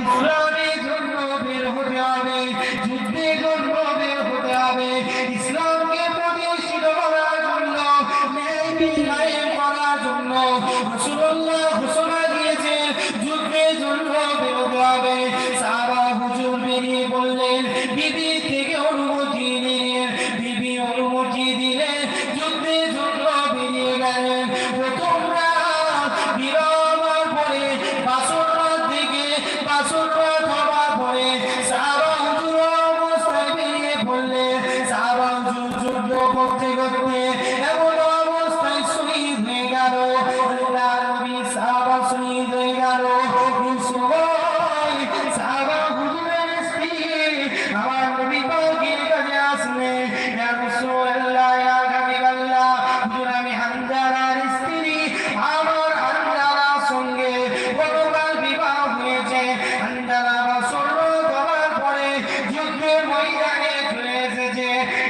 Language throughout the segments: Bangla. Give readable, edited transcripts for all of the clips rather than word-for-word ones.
ইসলামের জন্য বের হতে হবে, যুদ্ধের জন্য বের হতে হবে, ইসলামকে প্রতিষ্ঠিত করার জন্য, ন্যায় বিচার করার জন্য রাসূলুল্লাহ ঘোষণা দিয়েছে যুদ্ধের জন্য বের হতে হবে। সাহাবা হুজুর বেরিয়ে বললেন, বিবি থেকে অনুমতি নিলেন, বিবি অনুমতি দিলে যুদ্ধের জন্য বেরিয়ে গেলেন। প্রথম রাত বিরামার পরে বাসর রাত থেকে বাসর রাত হওয়ার পরে সাহাবা হুজুর অবস্থায় বেরিয়ে পড়লেন। সাহাবা হুজুর যুদ্ধ করতে করতে এমন অবস্থায় শহীদ হয়ে গেল। আল্লাহ নবী সাহাবা শহীদ হয়ে গেল। সাহাবা হুজুরের স্ত্রী আমার নবী পাকের কাছে আসলেন, ইয়া রাসূলুল্লাহ, ইয়া হাবিবাল্লাহ, হুজুর আমি হানজালার স্ত্রী, আমার হানজালার সঙ্গে গতকাল বিবাহ হয়েছে। হানজালা বছর করার পরে যুদ্ধের ময়দানে চলে এসেছে।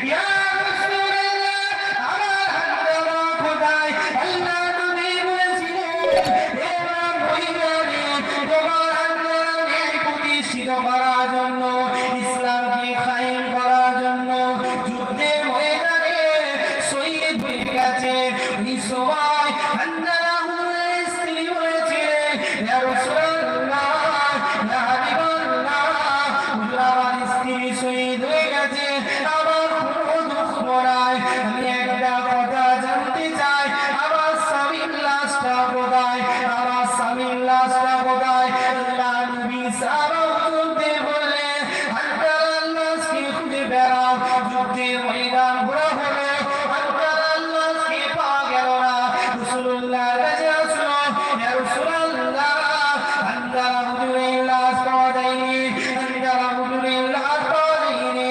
ইয়া রাসূলুল্লাহ, আমার হানজালা কোথায়? আল্লাহ নবী বলেছিলেন, এবার ময়দানে তোমার হানজালাকে প্রতিষ্ঠিত করার জন্য, ইসলামকে কায়েম করার জন্য যুদ্ধের ময়দানে শহীদ হয়ে গেছে। এই সময় হানজালা হুজুরের স্ত্রী বলেছিলেন, ইয়া রাসূলুল্লাহ, ইয়া হাবিবাল্লাহ, হুজুর আমার স্ত্রী শহীদ হয়ে গেছে, আমার কোনো দুঃখ নাই। আমি একটা কথা জানতে চাই, আমার স্বামীর লাশটা কোথায়? আমার স্বামীর লাশটা কোথায়? আল্লাহ নবী সাহাবা হুজুরদের বললেন, হানজালার লাশকে খুঁজে বেড়াও। যুদ্ধের ময়দান ঘোরা হলো, হানজালার লাশকে পাওয়া গেল না। রাসূলুল্লাহর কাছে আসলো, ইয়া রাসূলুল্লাহ, হানজালা হুজুরের লাশ পাওয়া যায়নি, হানজালা হুজুরের লাশ পাওয়া যায়নি।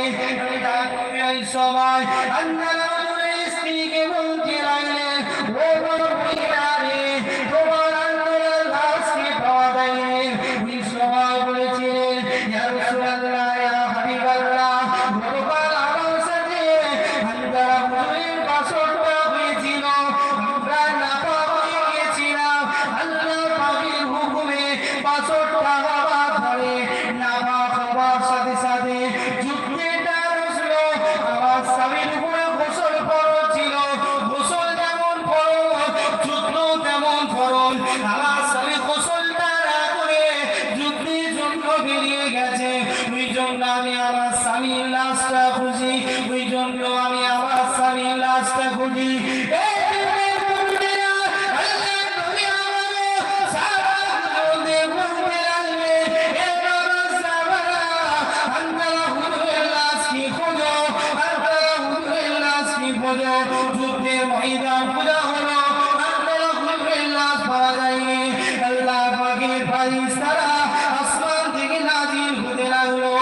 এই সময় হানজালা হুজুরের স্ত্রীকে বলতে লাগলেন, ও মহিলা রে, তোমার হানজালার লাশকে পাওয়া যায়নি। ওই সময় বলেছিলেন, ইয়া রাসূলুল্লাহ, ইয়া হাবিবাল্লাহ, গতকাল আমার সাথে হানজালা হুজুরের বাসরটা হয়েছিল, আমরা নাপাক হয়ে গিয়েছিলাম। আল্লাহ পাকের হুকুমে বাসরটা হওয়ার পরে নাপাক হওয়ার সাথে সাথে যুদ্ধটা আসলো। আমার স্বামীর উপরে গোসল ফরজ ছিল, গোসল যেমন ফরজ যুদ্ধ তেমন ফরজ। আমার স্বামী গোসলটা না করে যুদ্ধের জন্য বেরিয়ে গেছে। ওই জন্য আমি আমার স্বামীর লাশটা খুঁজি, ওই জন্য আমি আমার স্বামীর লাশটা খুঁজি। যুদ্ধের ময়দান খোঁজা হলো, হানজালা হুজুরের লাশ পাওয়া যায়নি। আল্লাহ পাকের ফেরেশতারা আসমান থেকে নাজিল হতে লাগলো।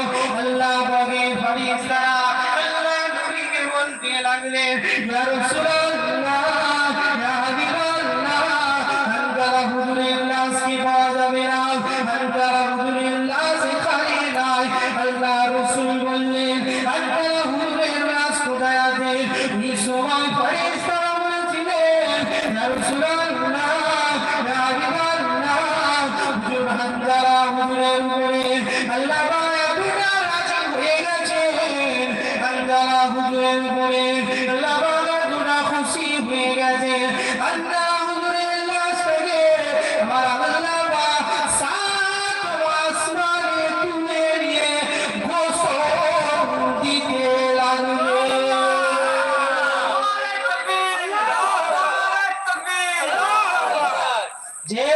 আল্লাহ পাকের ফেরেশতারা আল্লাহ নবীকে বলতে লাগলেন, ইয়া রাসূলুল্লাহ, ইয়া হাবিবাল্লাহ, হানজালা হুজুরের লাশ কি পাওয়া যাবে না? হানজালা হুজুরের লাশ খালি নাই। আল্লাহ রাসূল বললেন, হানজালা হুজুরের লাশ কোথায় আছে? এই সময় ফেরেশতারা বলেছিলেন, ইয়া রাসূলুল্লাহ, ইয়া হাবিবাল্লাহ, হুজুর হানজালা হুজুরের উপরে আল্লাহ পাক এতটা রাজি হয়ে গেছেন, হানজালা হুজুরের উপরে আল্লাহ পাক এতটা খুশি হয়ে গেছেন। হানজালা হুজুরের লাশটাকে আমার আল্লাহ পাক সাত আসমানে তুলে নিয়ে গোসল দিতে লাগলেন। যে